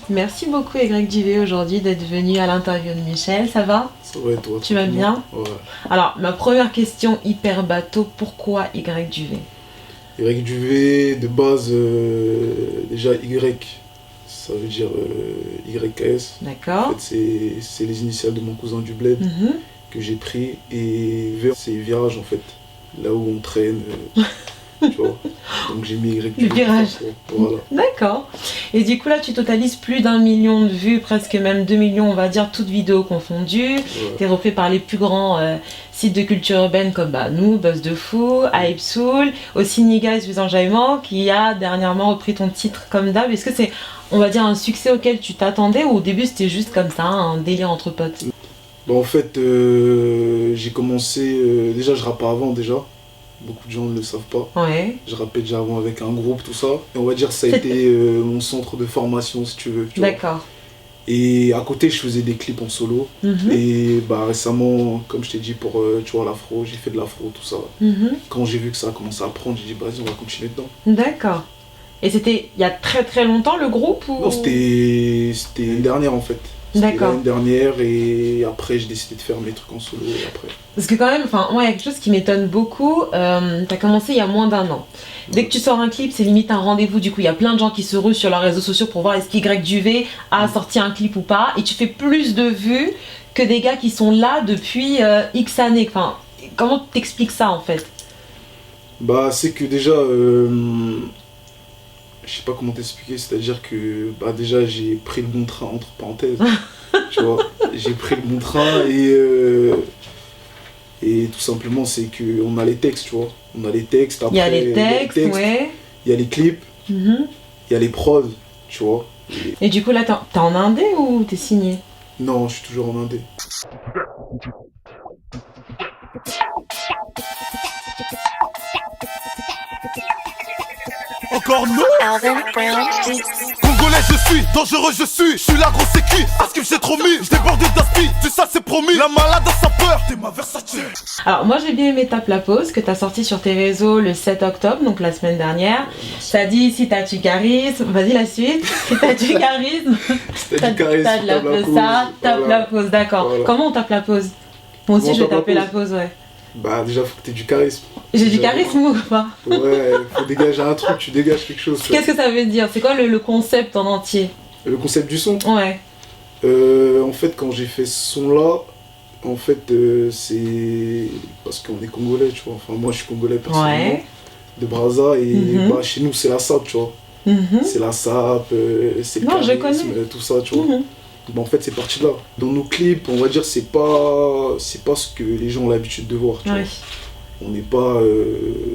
Merci beaucoup Y Duvet aujourd'hui d'être venu à l'interview de Michel, ça va? Ça va et toi? Tu vas bien? Ouais. Alors, ma première question hyper bateau, pourquoi Y Duvet? Y Duvet, de base, déjà Y, ça veut dire YKS. D'accord. En fait, c'est les initiales de mon cousin du bled que j'ai pris. Et V, c'est virage en fait, là où on traîne, tu vois. Donc j'ai mis Y Duvet. Le virage. Voilà. D'accord. Et du coup là tu totalises plus d'1 million de vues, presque même 2 millions on va dire, toutes vidéos confondues. Ouais. T'es repris par les plus grands sites de culture urbaine comme nous, Buzz de Fou, Hype Soul, aussi Nigga Sous Enjaillement qui a dernièrement repris ton titre comme d'hab. Est-ce que c'est, on va dire, un succès auquel tu t'attendais ou au début c'était juste comme ça, un délire entre potes? Bon, en fait, j'ai commencé, déjà je rappais avant déjà. Beaucoup de gens ne le savent pas. Ouais. Je rappais déjà avant avec un groupe, tout ça. Et on va dire que ça a été mon centre de formation, si tu veux. D'accord. Et à côté, je faisais des clips en solo. Et bah, récemment, comme je t'ai dit, pour tu vois, l'afro, j'ai fait de l'afro, tout ça. Quand j'ai vu que ça a commencé à prendre, j'ai dit, vas-y, on va continuer dedans. D'accord. Et c'était il y a très très longtemps le groupe ou... Non, c'était l'année dernière en fait. D'accord. L'année dernière et après j'ai décidé de faire mes trucs en solo et après. Parce que quand même, enfin, moi il y a quelque chose qui m'étonne beaucoup, t'as commencé il y a moins d'1 an. Dès que tu sors un clip, c'est limite un rendez-vous, du coup il y a plein de gens qui se ruent sur leurs réseaux sociaux pour voir est-ce qu'Y Duvet a sorti un clip ou pas, et tu fais plus de vues que des gars qui sont là depuis X années. Enfin, comment t'expliques ça en fait? Bah c'est que déjà, je sais pas comment t'expliquer, c'est-à-dire que bah déjà j'ai pris le bon train entre parenthèses, tu vois, j'ai pris le bon train et tout simplement c'est que on a les textes, tu vois, on a les textes, après il y a les textes, ouais. Il y a les clips, il y a les prods, tu vois. Et du coup là t'es en indé ou t'es signé? Non, je suis toujours en indé. Encore non. Congolais je suis, dangereux je suis la grosse équipe, parce que j'ai trop mis, je déborde d'aspi, tu sais c'est promis, la malade a sa peur, t'es ma Versace. Alors moi j'ai bien aimé Tape la pause que t'as sorti sur tes réseaux le 7 octobre, donc la semaine dernière. Ça dit si t'as du charisme, vas-y la suite, si t'as du charisme, t'as de la pause, ça, tape la pause, d'accord. Voilà. Comment on tape la pause? Moi aussi je vais taper la pause, ouais. Bah déjà faut que t'aies du charisme. J'ai du charisme ou pas? Ouais, faut dégager un truc, tu dégages quelque chose. Qu'est-ce que ça veut dire? C'est quoi le concept en entier? Le concept du son? Ouais. En fait quand j'ai fait ce son là, en fait c'est parce qu'on est congolais, tu vois. Enfin moi je suis congolais personnellement, de Brazza et bah chez nous c'est la SAP, tu vois. C'est la SAP, c'est le charisme, tout ça, tu vois. Bah, en fait c'est parti de là. Dans nos clips, on va dire c'est pas ce que les gens ont l'habitude de voir, tu vois. On n'est pas,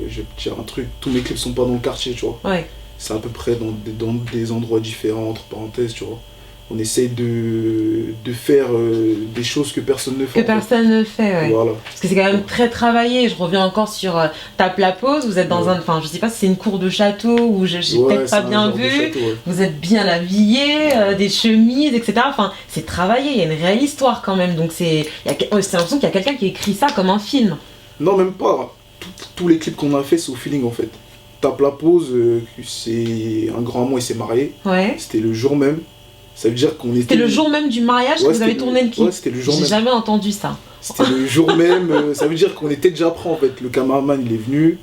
je vais te dire un truc, tous mes clips sont pas dans le quartier, tu vois. C'est à peu près dans des endroits différents, entre parenthèses, tu vois. On essaye de faire des choses que personne ne fait. Que personne ne fait, ouais. Voilà. Parce que c'est quand même très travaillé. Je reviens encore sur Tape la pause. Vous êtes dans un, enfin je sais pas si c'est une cour de château ou j'ai peut-être pas bien vu. Château, ouais. Vous êtes bien habillés, des chemises, etc. Enfin c'est travaillé. Il y a une réelle histoire quand même. Donc c'est l'impression qu'il y a quelqu'un qui écrit ça comme un film. Non même pas. Tous les clips qu'on a fait c'est au feeling en fait. Tape la pause, c'est un grand amant, il s'est marié. Ouais. C'était le jour même. Ça veut dire qu'on était... C'était le jour même du mariage que vous avez tourné le clip? Ouais, c'était le jour même. J'ai jamais entendu ça. C'était le jour même, ça veut dire qu'on était déjà prêts en fait. Le cameraman il est venu,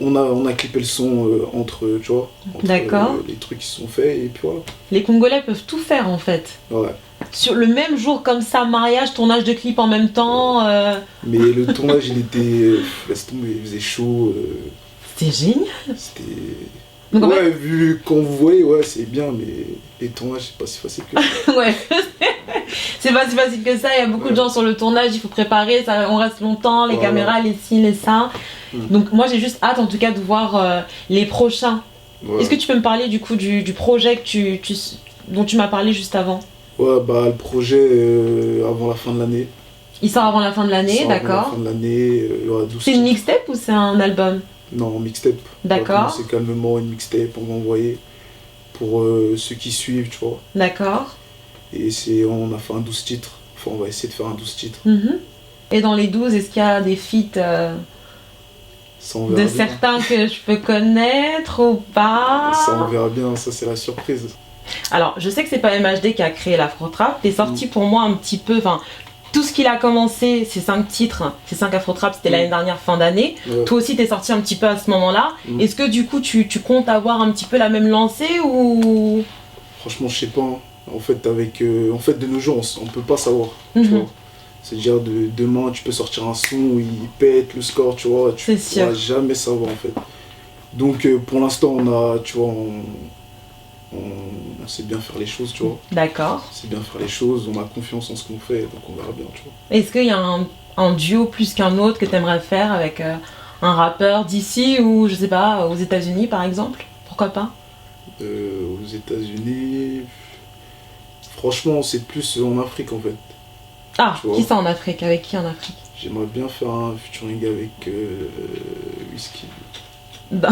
on a clippé le son entre, tu vois, les trucs qui se sont faits et puis voilà. Les Congolais peuvent tout faire en fait. Ouais. Sur le même jour comme ça, mariage, tournage de clip en même temps. Mais le tournage il était... laisse tomber, il faisait chaud. C'était génial. C'était... Donc, ouais, vu qu'on vous voyait, ouais, c'est bien, mais les tournages, c'est pas si facile que ça. Ouais, c'est pas si facile que ça. Il y a beaucoup de gens sur le tournage, il faut préparer, ça, on reste longtemps, les caméras, les ci, les ça. Donc, moi, j'ai juste hâte, en tout cas, de voir les prochains. Est-ce que tu peux me parler du coup du projet que dont tu m'as parlé juste avant? Ouais, bah, le projet avant la fin de l'année. Il sort avant la fin de l'année, d'accord. Avant la fin de l'année, il y aura 12 C'est une mixtape ou c'est un album? Non, mixtape. D'accord. C'est calmement une mixtape, on va envoyer pour ceux qui suivent, tu vois. D'accord. Et on a fait un 12 titres. Enfin, on va essayer de faire un 12 titres. Et dans les 12, est-ce qu'il y a des feats certains que je peux connaître ou pas? Ça, on verra bien, ça c'est la surprise. Alors, je sais que c'est pas MHD qui a créé l'Afro-Trap. T'es sorti pour moi un petit peu... Enfin, tout ce qu'il a commencé, ces 5 titres, ces 5 Afro-Trap, c'était l'année dernière, fin d'année. Ouais. Toi aussi, t'es sorti un petit peu à ce moment-là. Est-ce que du coup, tu comptes avoir un petit peu la même lancée ou... Franchement, je sais pas. Hein. En fait, de nos jours, on peut pas savoir. Tu vois. C'est-à-dire, demain, tu peux sortir un son où il pète le score, tu vois. Tu pourras jamais savoir, en fait. Donc, pour l'instant, on sait bien faire les choses, tu vois. D'accord. On sait bien faire les choses, on a confiance en ce qu'on fait, donc on verra bien, tu vois. Est-ce qu'il y a un duo plus qu'un autre que tu aimerais faire avec un rappeur d'ici ou, je sais pas, aux États-Unis par exemple? Pourquoi pas? Aux États-Unis, franchement, c'est plus en Afrique en fait. Ah, qui ça en Afrique? Avec qui en Afrique? J'aimerais bien faire un featuring avec Wizkid. Bah,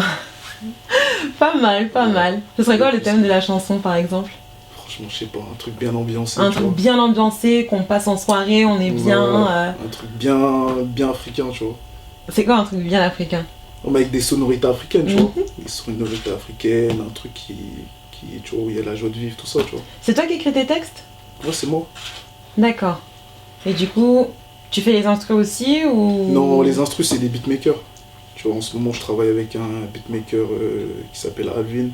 pas mal, pas mal. Ce serait quoi le thème de la chanson par exemple? Franchement, je sais pas, un truc bien ambiancé. Un truc bien ambiancé, qu'on passe en soirée, on est bien. Un truc bien africain, tu vois. C'est quoi un truc bien africain? Avec des sonorités africaines, tu vois. Des sonorités africaines, un truc qui, tu vois, où il y a la joie de vivre, tout ça, tu vois. C'est toi qui écris tes textes? Ouais, c'est moi. D'accord. Et du coup, tu fais les instrus aussi ou... Non, les instrus, c'est des beatmakers. Tu vois, en ce moment, je travaille avec un beatmaker qui s'appelle Alvin.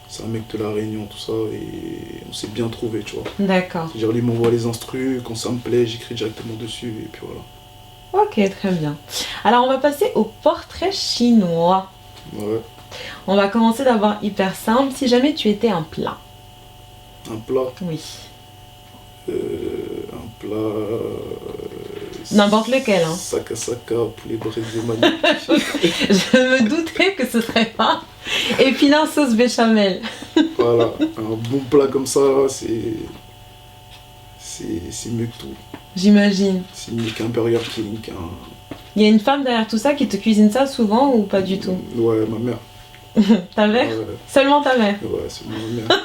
C'est un mec de La Réunion, tout ça, et on s'est bien trouvé, tu vois. D'accord. C'est-à-dire, lui m'envoie les instrus, quand ça me plaît, j'écris directement dessus, et puis voilà. Ok, très bien. Alors, on va passer au portrait chinois. Ouais. On va commencer d'abord hyper simple. Si jamais tu étais un plat. Un plat? Oui. Un plat... N'importe lequel, hein. Saka, poulet braisé magnifique. Je me doutais que ce serait pas épinard sauce béchamel. Voilà, un bon plat comme ça, c'est mieux que tout. J'imagine. C'est mieux qu'un Burger King, Il y a une femme derrière tout ça qui te cuisine ça souvent ou pas du tout? Ouais, ma mère. Ta mère? Ouais. Seulement ta mère? Ouais, seulement ma mère.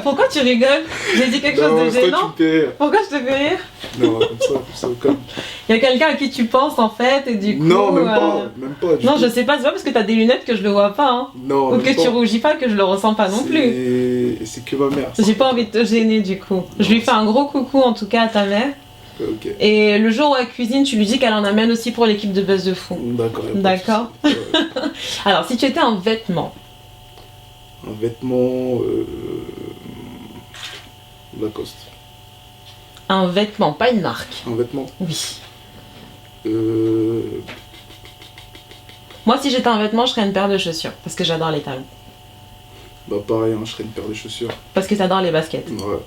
Pourquoi tu rigoles? J'ai dit quelque chose de gênant? Pourquoi je te fais rire? Non, comme ça, comme... Il y a quelqu'un à qui tu penses en fait et du coup... Non, même pas du non, tout. je sais pas, c'est pas parce que t'as des lunettes que je le vois pas, hein. Non, ou que tu rougis pas que je le ressens pas non plus. C'est que ma mère. J'ai pas envie de te gêner du coup. Je lui fais un gros coucou en tout cas à ta mère. Ok. Et le jour où elle cuisine, tu lui dis qu'elle en amène aussi pour l'équipe de Buzz de Fou. D'accord. D'accord. Alors, si tu étais un vêtement. Un vêtement... Lacoste. Un vêtement, pas une marque. Un vêtement? Oui. Euh... Moi, si j'étais un vêtement, je serais une paire de chaussures. Parce que j'adore les talons. Bah pareil, hein, je serais une paire de chaussures. Parce que t'adores les baskets. Ouais.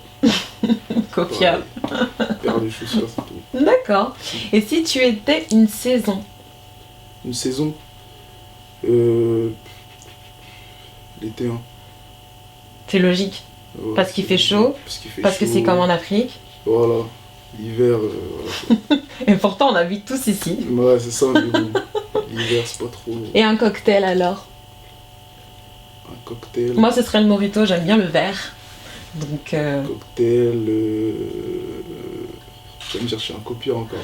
Copiable. Une paire de chaussures, c'est tout. D'accord. Et si tu étais une saison? Une saison? L'été, hein. C'est logique. Ouais, parce qu'il fait chaud. Parce que c'est comme en Afrique. Voilà. L'hiver, voilà. Et pourtant, on habite tous ici. Ouais, c'est ça, mais bon. L'hiver, c'est pas trop... Et un cocktail alors? Un cocktail... Moi, ce serait le mojito, j'aime bien le vert. Donc... Cocktail... Je vais me chercher un copieur encore.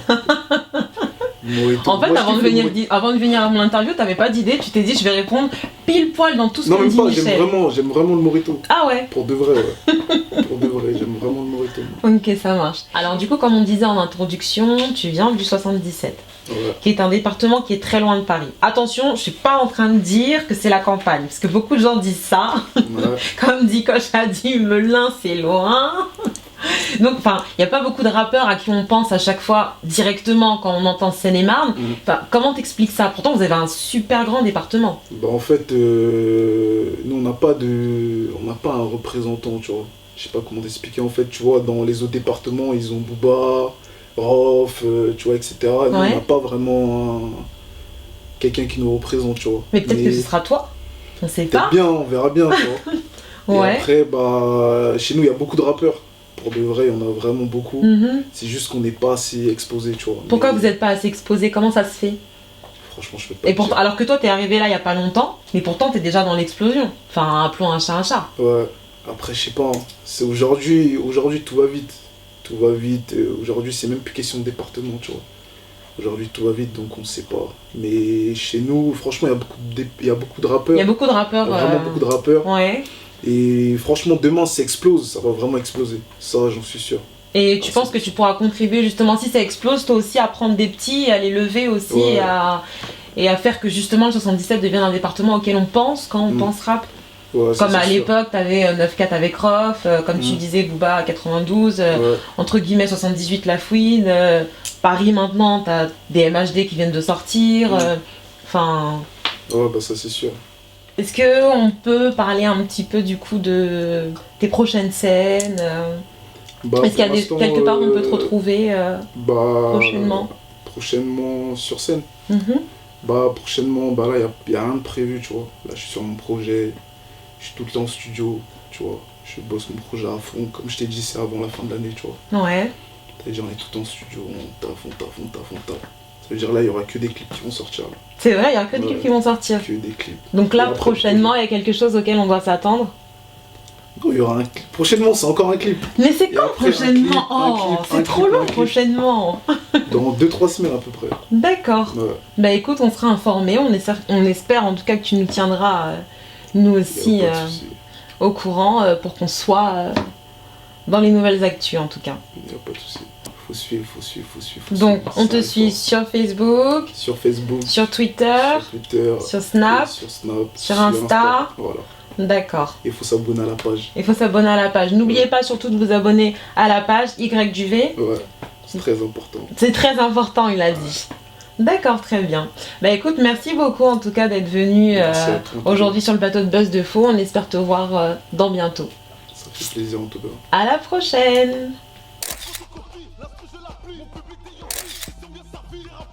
Mojito. En fait, moi, avant de venir à mon interview, t'avais pas d'idée, tu t'es dit je vais répondre pile poil dans tout ce que dit Michel. J'aime vraiment le mojito. Ah ouais? Pour de vrai, ouais. Pour de vrai, j'aime vraiment le mojito. Ok, ça marche. Alors du coup, comme on disait en introduction, tu viens du 77. Ouais. Qui est un département qui est très loin de Paris. Attention, je suis pas en train de dire que c'est la campagne, parce que beaucoup de gens disent ça. Ouais. Comme dit Coche a dit, Melun c'est loin. Donc, enfin, il n'y a pas beaucoup de rappeurs à qui on pense à chaque fois directement quand on entend Seine-et-Marne. Enfin, comment t'expliques ça? Pourtant, vous avez un super grand département. Bah en fait, nous on n'a pas un représentant, tu vois. Je sais pas comment t'expliquer. En fait, tu vois, dans les autres départements, ils ont Booba, Rof, tu vois, etc. Nous, on n'a pas vraiment quelqu'un qui nous représente, tu vois. Mais peut-être que ce sera toi. On sait pas. Bien, on verra bien, tu vois. Ouais. Et après, bah, chez nous, il y a beaucoup de rappeurs. Pour de vrai, il y en a vraiment beaucoup. C'est juste qu'on n'est pas assez exposé, tu vois. Pourquoi vous n'êtes pas assez exposé? Comment ça se fait? Franchement, je peux pas. Et alors que toi, t'es arrivé là il n'y a pas longtemps, mais pourtant, t'es déjà dans l'explosion. Enfin, appelons un chat un chat. Ouais. Après, je sais pas. Hein. C'est aujourd'hui, tout va vite. Tout va vite. Aujourd'hui, c'est même plus question de département, tu vois. Aujourd'hui, tout va vite, donc on sait pas. Mais chez nous, franchement, il y a beaucoup de rappeurs. Il y a beaucoup de rappeurs. Vraiment beaucoup de rappeurs. Ouais. Et franchement, demain, ça explose, ça va vraiment exploser. Ça, j'en suis sûr. Et tu penses que tu pourras contribuer justement, si ça explose, toi aussi à prendre des petits, à les lever aussi Ouais. et à faire que justement le 77 devienne un département auquel on pense quand on pense rap. Ouais, ça, Comme à c'est sûr. l'époque, t'avais 9-4 avec Rof, comme tu disais, Booba à 92, Ouais. entre guillemets 78 La Fouine, Paris maintenant, t'as des MHD qui viennent de sortir. Enfin, Ouais, bah ça, c'est sûr. est-ce que on peut parler un petit peu du coup de tes prochaines scènes Bah, Est-ce qu'il y a pour l'instant, quelque part où on peut te retrouver bah, prochainement prochainement sur scène. Mhm. Bah, prochainement, bah là, il y a rien de prévu, tu vois. Là, je suis sur mon projet, je suis tout le temps en studio, tu vois. Je bosse mon projet à fond. Comme je t'ai dit, c'est avant la fin de l'année, tu vois. Ouais. C'est-à-dire, on est tout le temps en studio, on taffe. Ça veut dire, là, il y aura que des clips qui vont sortir, là. C'est vrai, il y a que des Ouais. clips qui vont sortir. Que des clips. Donc là, Et après, prochainement, il y a quelque chose auquel on doit s'attendre. Non, il y aura un clip. Prochainement, c'est encore un clip. Mais c'est Et quand après, prochainement un Oh, clip, c'est un trop clip, long un clip. prochainement. Dans 2-3 semaines, à peu près. D'accord. Ouais. Bah écoute, on sera informés, on espère en tout cas que tu nous tiendras, nous Y a aussi, pas de souci. au courant pour qu'on soit dans les nouvelles actus en tout cas. Y a pas de souci. Faut suivre. Donc suivre. on te Ça, suit faut- sur Facebook, sur Facebook, sur Twitter, sur Twitter, sur Snap. sur Snap, sur Insta. Voilà. D'accord. Il faut s'abonner à la page. Il faut s'abonner à la page. N'oubliez pas surtout de vous abonner à la page YQV. Ouais, c'est très important. C'est très important, il a dit. D'accord, très bien. Bah écoute, merci beaucoup en tout cas d'être venu Merci à toi. aujourd'hui sur le plateau de Buzz de Faux. On espère te voir dans bientôt. Ça fait plaisir en tout cas. À la prochaine. Là, ce que je la pluie, mon public des Yankees, ils sont bien servis, les rappeurs.